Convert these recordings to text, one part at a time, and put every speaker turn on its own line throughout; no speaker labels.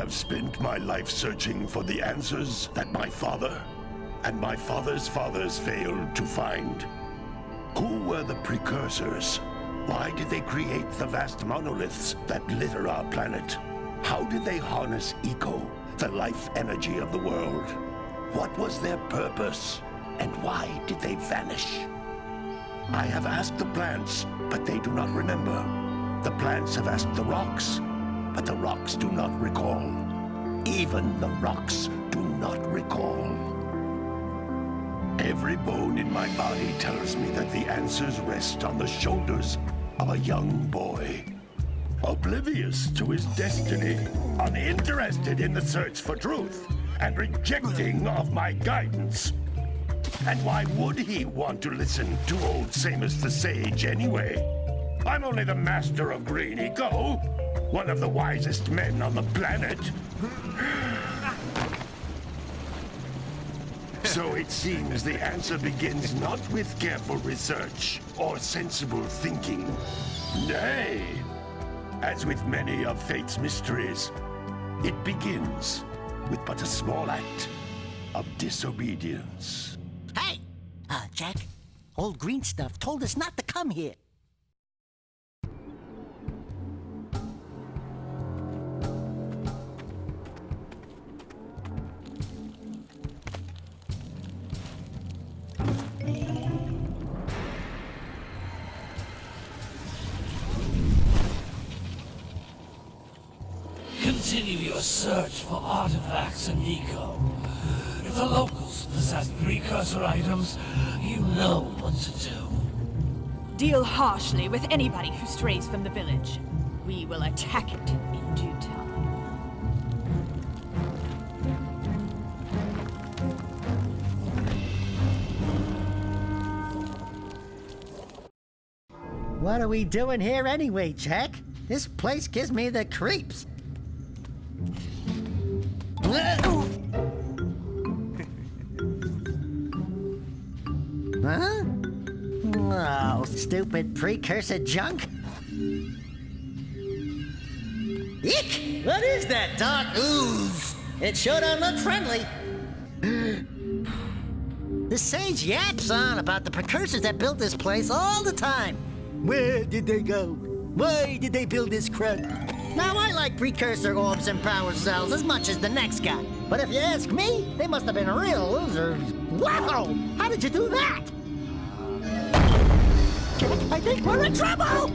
have spent my life searching for the answers that my father and my father's fathers failed to find. Who were the precursors? Why did they create the vast monoliths that litter our planet? How did they harness eco, the life energy of the world? What was their purpose? And why did they vanish? I have asked the plants, but they do not remember. The plants have asked the rocks, but the rocks do not recall. Even the rocks do not recall. Every bone in my body tells me that the answers rest on the shoulders of a young boy. Oblivious to his destiny, uninterested in the search for truth, and rejecting of my guidance. And why would he want to listen to old Samus the Sage anyway? I'm only the master of green eco, one of the wisest men on the planet. So it seems the answer begins not with careful research or sensible thinking. Nay, as with many of fate's mysteries, it begins with but a small act of disobedience.
Hey! Jack, old green stuff told us not to come here.
Continue your search for artifacts and eco. If the locals possess precursor items, you know what to do.
Deal harshly with anybody who strays from the village. We will attack it in due time.
What are we doing here anyway, Jack? This place gives me the creeps. Huh? Oh, stupid precursor junk. Eek! What is that dark ooze? It sure don't look friendly. The sage yaps on about the precursors that built this place all the time. Where did they go? Why did they build this crud? Now, I like precursor orbs and power cells as much as the next guy. But if you ask me, they must have been real losers. Wow! How did you do that? Jack, I think we're in trouble!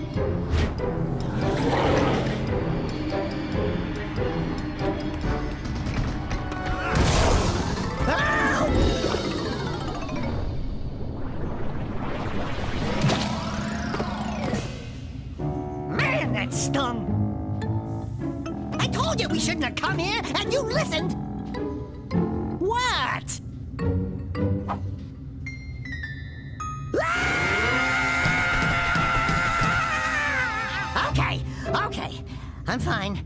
Man, that stung! I told you we shouldn't have come here, and you listened! What? Okay. I'm fine.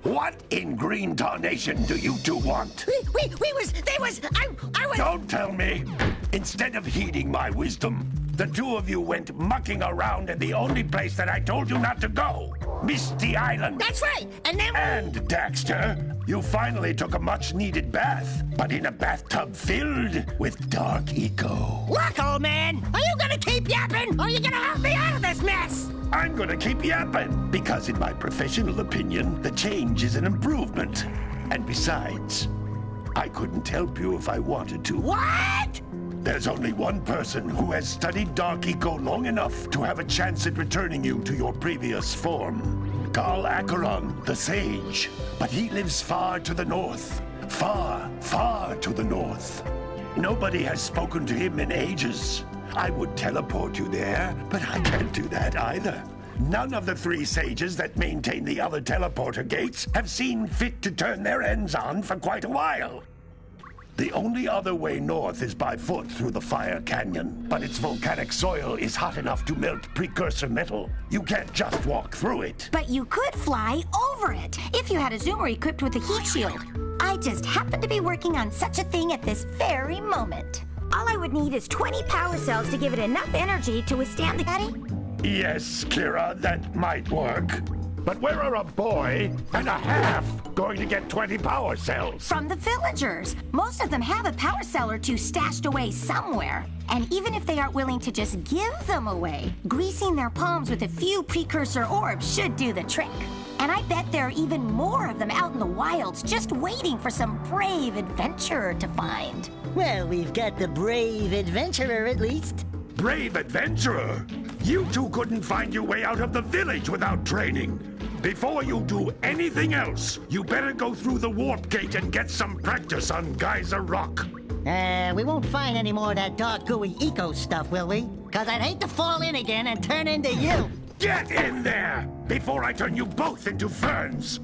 What in green tarnation do you two want?
I was...
Don't tell me! Instead of heeding my wisdom, the two of you went mucking around in the only place that I told you not to go. Misty Island.
That's right, and then...
And, Daxter, you finally took a much-needed bath, but in a bathtub filled with dark eco.
Look, old man, are you gonna keep yapping, or are you gonna help me out of this mess?
I'm gonna keep yapping, because in my professional opinion, the change is an improvement. And besides, I couldn't help you if I wanted to.
What?
There's only one person who has studied dark eco long enough to have a chance at returning you to your previous form. Carl Acheron, the Sage. But he lives far to the north. Far, far to the north. Nobody has spoken to him in ages. I would teleport you there, but I can't do that either. None of the three sages that maintain the other teleporter gates have seen fit to turn their ends on for quite a while. The only other way north is by foot through the Fire Canyon, but its volcanic soil is hot enough to melt precursor metal. You can't just walk through it.
But you could fly over it, if you had a zoomer equipped with a heat shield. I just happen to be working on such a thing at this very moment. All I would need is 20 power cells to give it enough energy to withstand the... Daddy?
Yes, Kira, that might work. But where are a boy and a half going to get 20 power cells?
From the villagers. Most of them have a power cell or two stashed away somewhere. And even if they aren't willing to just give them away, greasing their palms with a few precursor orbs should do the trick. And I bet there are even more of them out in the wilds just waiting for some brave adventurer to find.
Well, we've got the brave adventurer at least.
Brave adventurer? You two couldn't find your way out of the village without training. Before you do anything else, you better go through the warp gate and get some practice on Geyser Rock.
We won't find any more of that dark gooey eco stuff, will we? 'Cause I'd hate to fall in again and turn into you.
Get in there before I turn you both into ferns.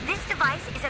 This device is a...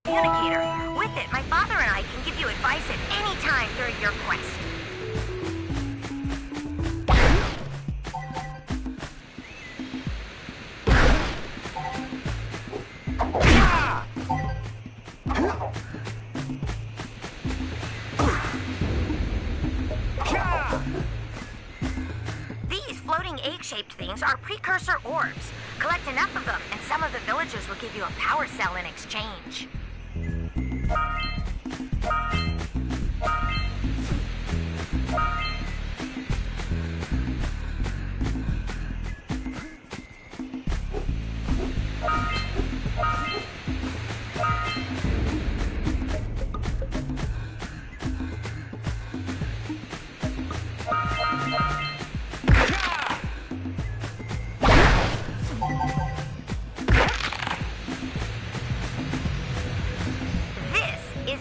communicator. With it, my father and I can give you advice at any time during your quest. These floating egg-shaped things are precursor orbs. Collect enough of them, and some of the villagers will give you a power cell in exchange.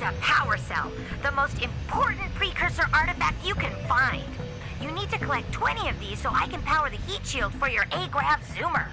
A power cell, the most important precursor artifact you can find. You need to collect 20 of these so I can power the heat shield for your A-Grav zoomer.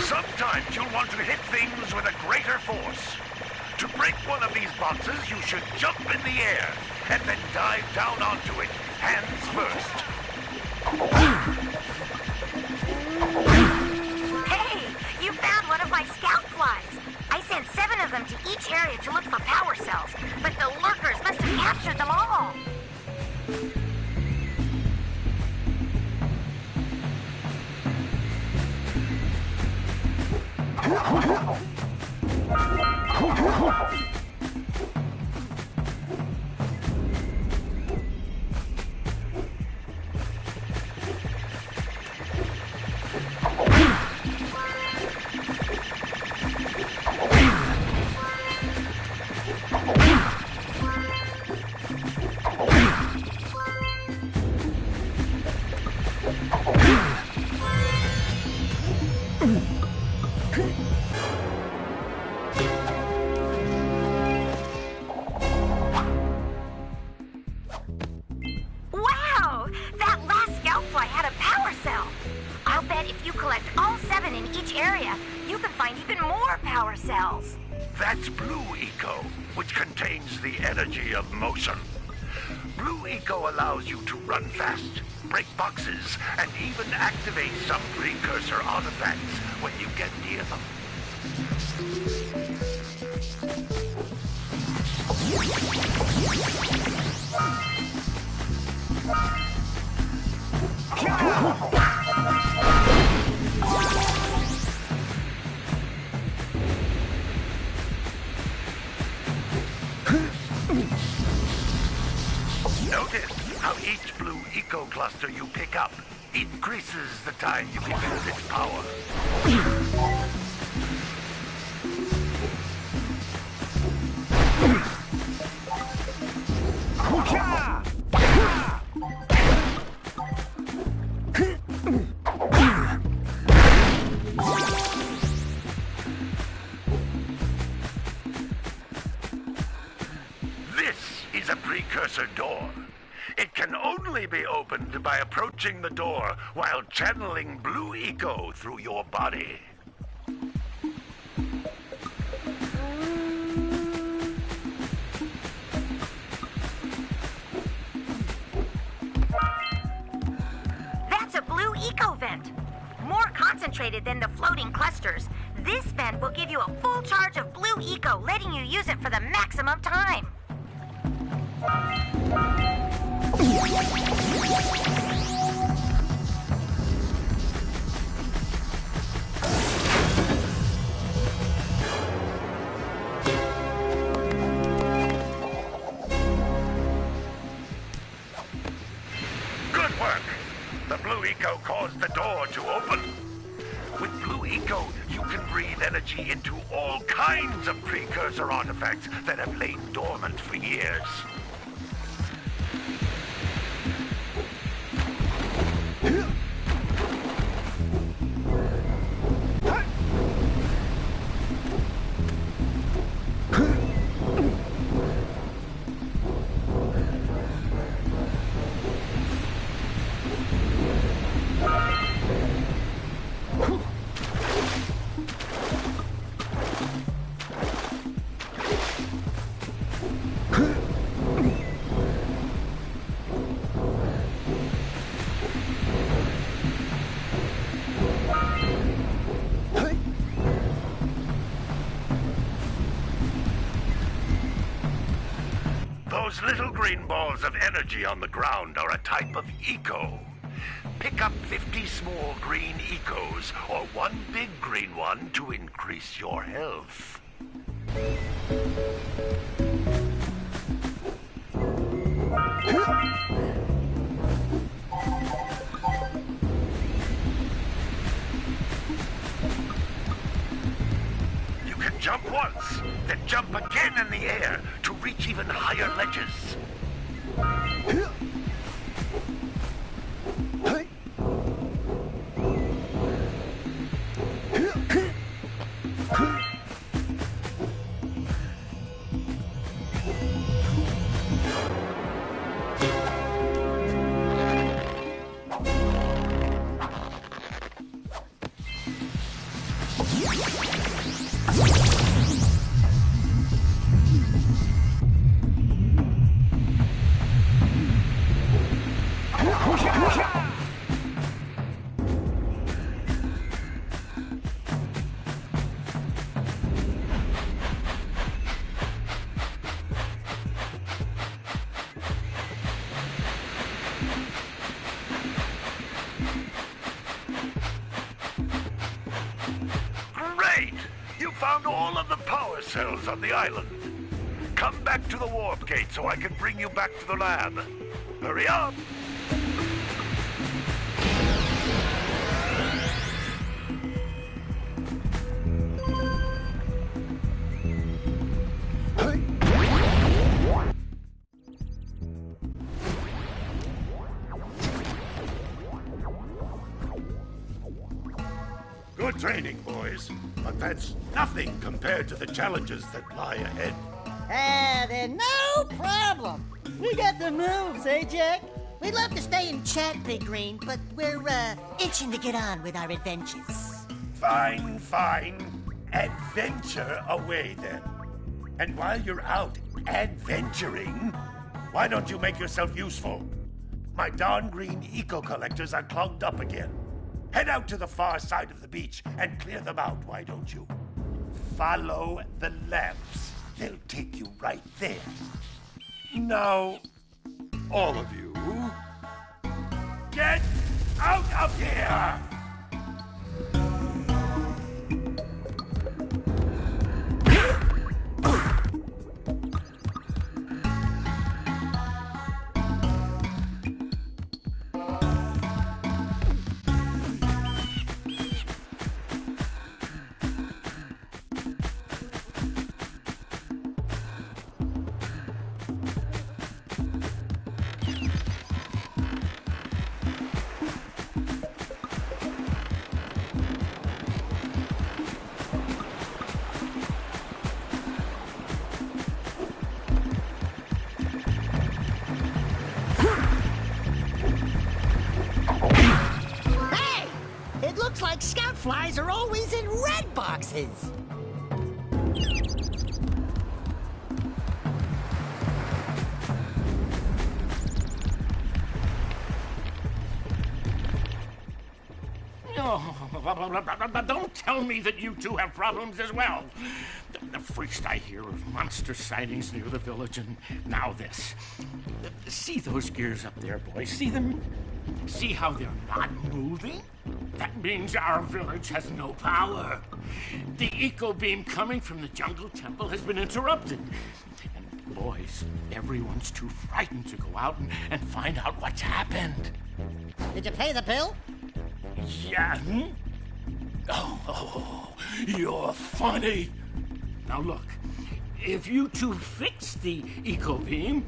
Sometimes you'll want to hit things with a greater force. To break one of these boxes, you should jump in the air and then dive down onto it, hands first.
Hey, you found one of my scout flies. I sent 7 of them to each area to look for Wow! That last scoutfly had a power cell. I'll bet if you collect all 7 in each area, you can find even more power cells.
That's Blue Eco, which contains the energy of motion. Blue Eco allows you to run fast, break boxes, and even activate some precursor artifacts when you get near them. Notice how each Blue Eco cluster you pick up increases the time you can use its power. This is a precursor door. It can only be opened by approaching the door while channeling Blue Eco through your body.
That's a Blue Eco vent. More concentrated than the floating clusters. This vent will give you a full charge of Blue Eco, letting you use it for the maximum time.
Good work! The Blue Eco caused the door to open. With Blue Eco, you can breathe energy into all kinds of precursor artifacts that have lain dormant for years. Those little green balls of energy on the ground are a type of eco. Pick up 50 small green ecos or one big green one to increase your health. You can jump once, then jump again in the air to reach even higher ledges. found all of the power cells on the island. Come back to the warp gate so I can bring you back to the lab. Hurry up! Good training, boys. But that's nothing compared to the challenges that lie ahead.
Then no problem. We got the moves, eh, Jack? We'd love to stay and chat, Big Green, but we're, itching to get on with our adventures.
Fine, fine. Adventure away, then. And while you're out adventuring, why don't you make yourself useful? My darn green eco-collectors are clogged up again. Head out to the far side of the beach and clear them out, why don't you? Follow the lamps. They'll take you right there. Now, all of you, get out of here!
Looks like scout flies are always in red boxes.
Don't tell me that you two have problems as well. First I hear of monster sightings near the village, and now this. See those gears up there, boys? See them? See how they're not moving? That means our village has no power. The eco beam coming from the jungle temple has been interrupted. And boys, everyone's too frightened to go out and find out what's happened.
Did you pay the bill?
Yeah. Oh, you're funny. Now look, if you two fix the eco beam,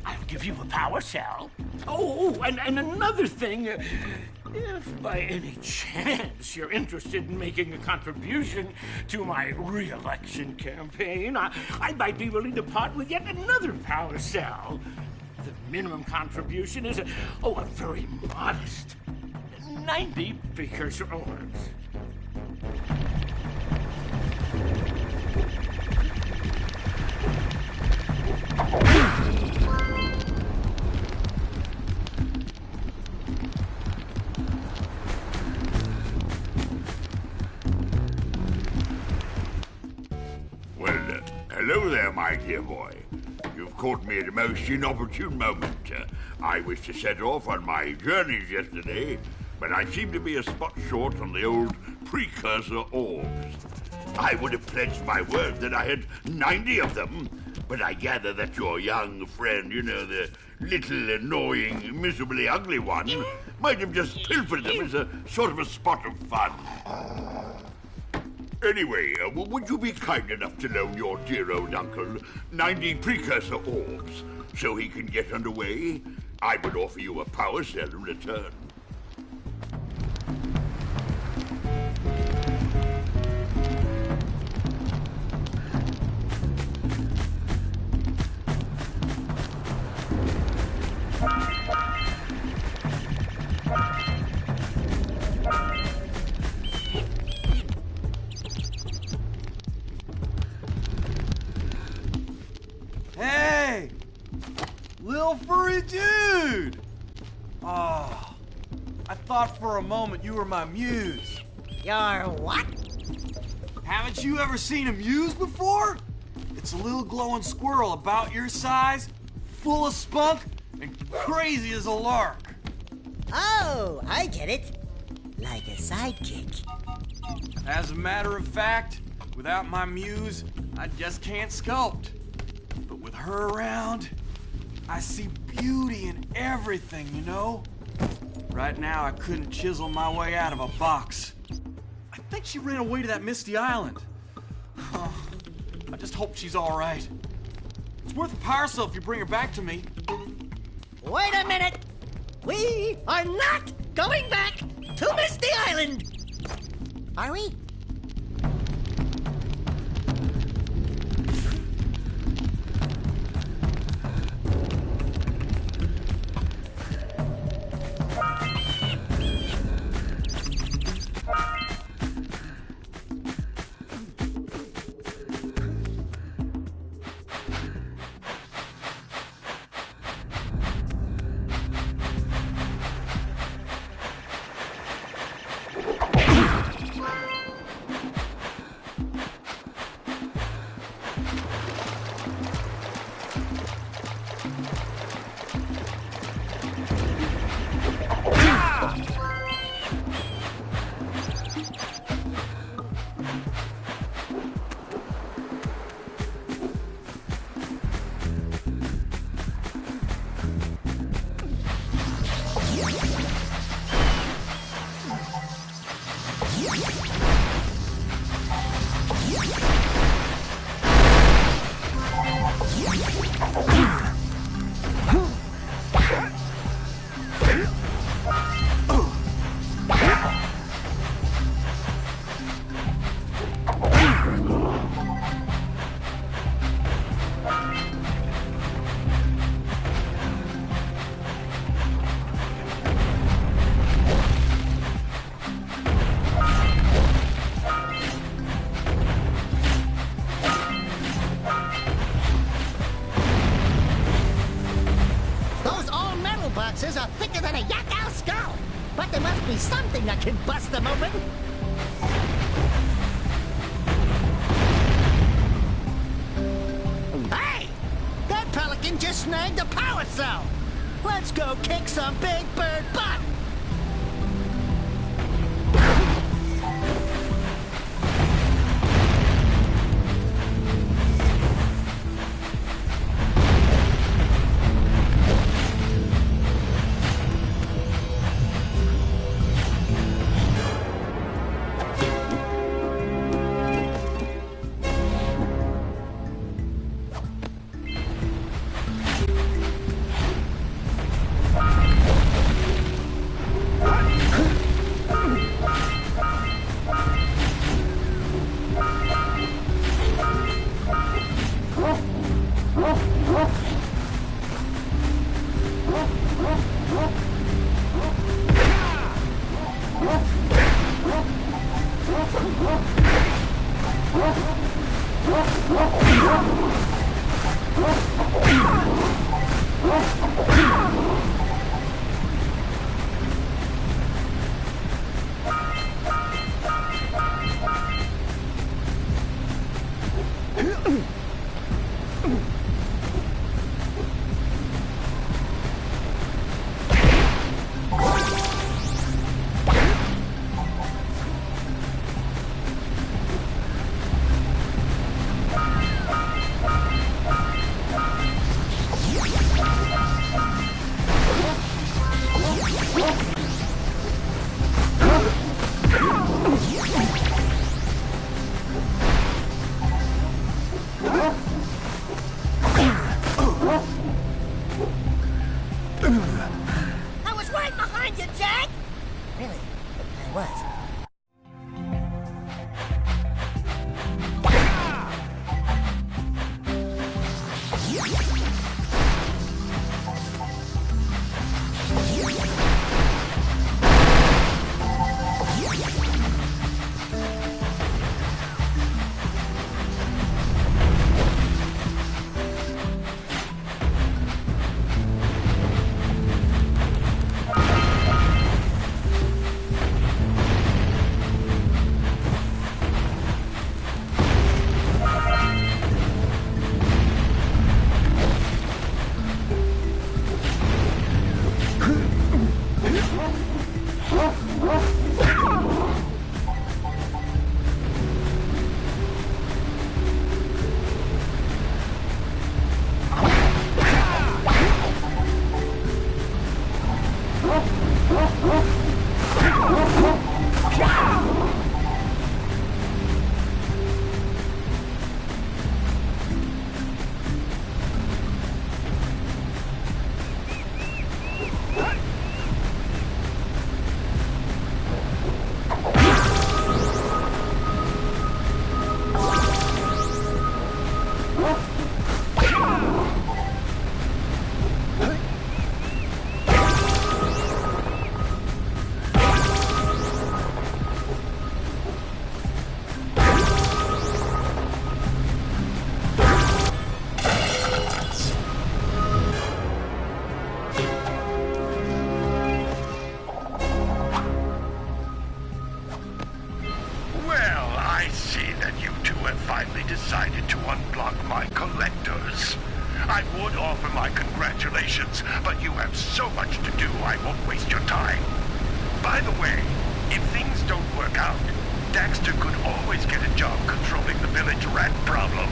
I'll give you a power cell. Oh, and another thing, if by any chance you're interested in making a contribution to my re-election campaign, I might be willing to part with yet another power cell. The minimum contribution is a very modest 90 precursor orbs.
Well, hello there, my dear boy. You've caught me at a most inopportune moment. I was to set off on my journeys yesterday, but I seem to be a spot short on the old precursor orbs. I would have pledged my word that I had 90 of them, but I gather that your young friend, the little annoying, miserably ugly one, might have just pilfered them as a sort of a spot of fun. Anyway, would you be kind enough to loan your dear old uncle 90 precursor orbs so he can get underway? I would offer you a power cell in return.
Hey! Little furry dude! Oh, I thought for a moment you were my muse.
Your what?
Haven't you ever seen a muse before? It's a little glowing squirrel about your size, full of spunk, and crazy as a lark.
Oh, I get it. Like a sidekick.
As a matter of fact, Without my muse, I just can't sculpt. But with her around, I see beauty in everything, you know? Right now, I couldn't chisel my way out of a box. I think she ran away to that misty island. Oh, I just hope she's all right. It's worth a power cell if you bring her back to me.
Wait a minute! We are not going back to Misty Island! Are we? Are thicker than a yak owl skull, but there must be something that can bust them open. Hey! That pelican just snagged a power cell. Let's go kick some big bird butt.
decided to unblock my collectors. I would offer my congratulations, but you have so much to do I won't waste your time. By the way, if things don't work out, Daxter could always get a job controlling the village rat problem.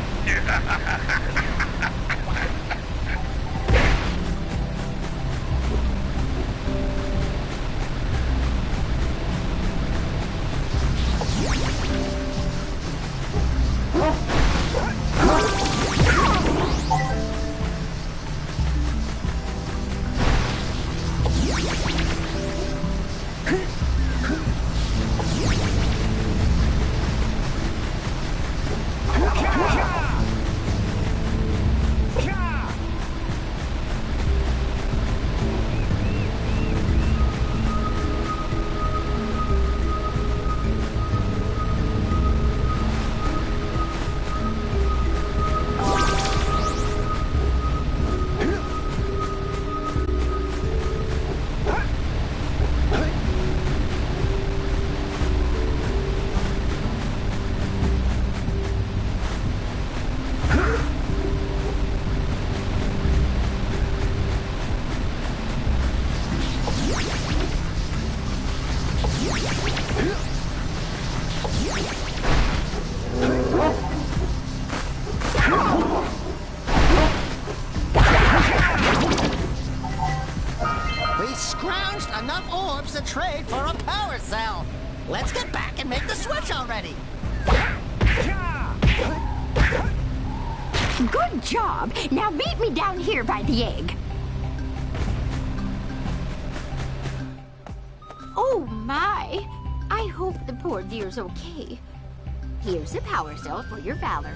Enough orbs to trade for a power cell. Let's get back and make the switch already.
Good job. Now meet me down here by the egg. Oh my. I hope the poor dear's okay. Here's a power cell for your valor.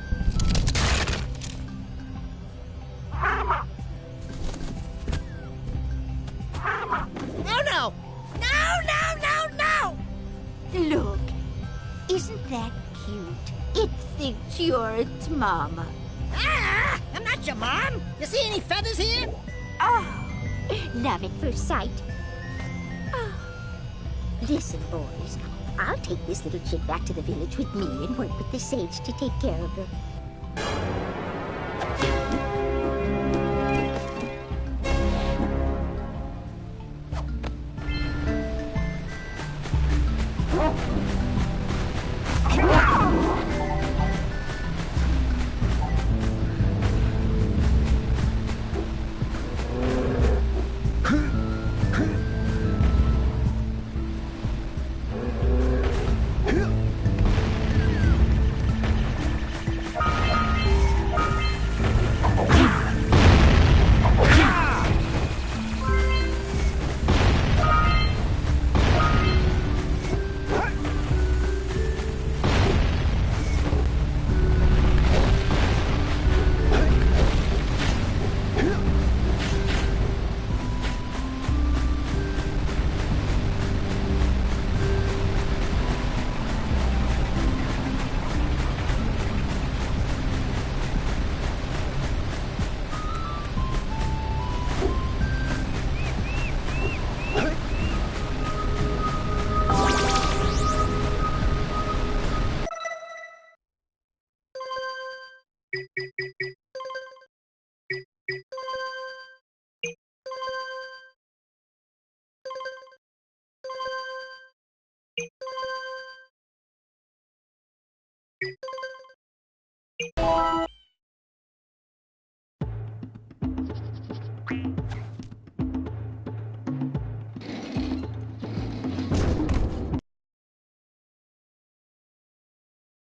No!
Look, isn't that cute? It thinks you're its mama.
Ah! I'm not your mom! You see any feathers here?
Oh, love at first sight. Oh. Listen, boys, I'll take this little chick back to the village with me and work with the sage to take care of her.